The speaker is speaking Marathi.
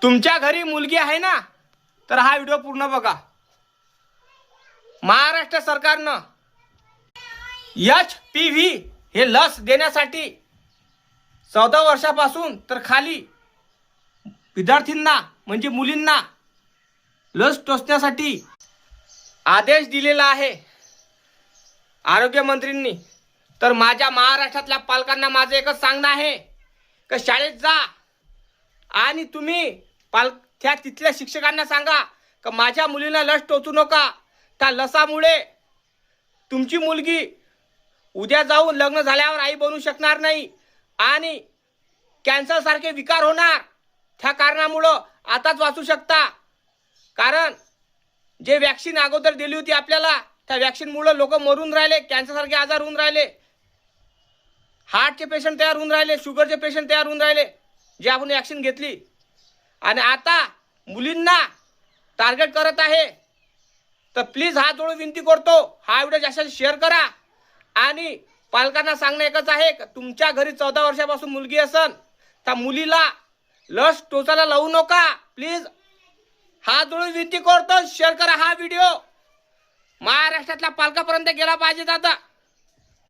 तुमच्या घरी मुलगी आहे ना, तर हा व्हिडिओ पूर्ण बघा। महाराष्ट्र सरकारनं HPV हे लस देण्यासाठी 14 वर्षापासून तर खाली विद्यार्थ्यांना म्हणजे मुलींना लस टोचण्यासाठी आदेश दिलेला आहे आरोग्यमंत्रींनी। तर माझ्या महाराष्ट्रातल्या पालकांना माझं एकच सांगणं आहे की शाळेत जा आणि तुम्ही त्या तिथल्या शिक्षकांना सांगा की माझ्या मुलीला लस टोचू नका। त्या लसामुळे तुमची मुलगी उद्या जाऊन लग्न झाल्यावर आई बनू शकणार नाही आणि कॅन्सर सारखे विकार होणार। त्या कारणामुळं आताच वाचू शकता, कारण जे वॅक्सिन अगोदर दिली होती आपल्याला त्या वॅक्सिनमुळे लोक मरून राहिले, कॅन्सर सारखे आजार होऊन राहिले, हार्टचे पेशंट तयार होऊन राहिले, शुगरचे पेशंट तयार होऊन राहिले जे आपण वॅक्सिन घेतली। आणि आता मुलींना टार्गेट करत आहे। तर प्लीज हात जोडून विनंती करतो, हा व्हिडिओ जास्तीत शेअर करा आणि पालकांना सांगणं एकच आहे की तुमच्या घरी 14 वर्षापासून मुलगी असेल त्या मुलीला लस टोचायला लावू नका। प्लीज हात जोडून विनंती करतो, शेअर करा हा व्हिडिओ, महाराष्ट्रातल्या पालकापर्यंत गेला पाहिजे दादा।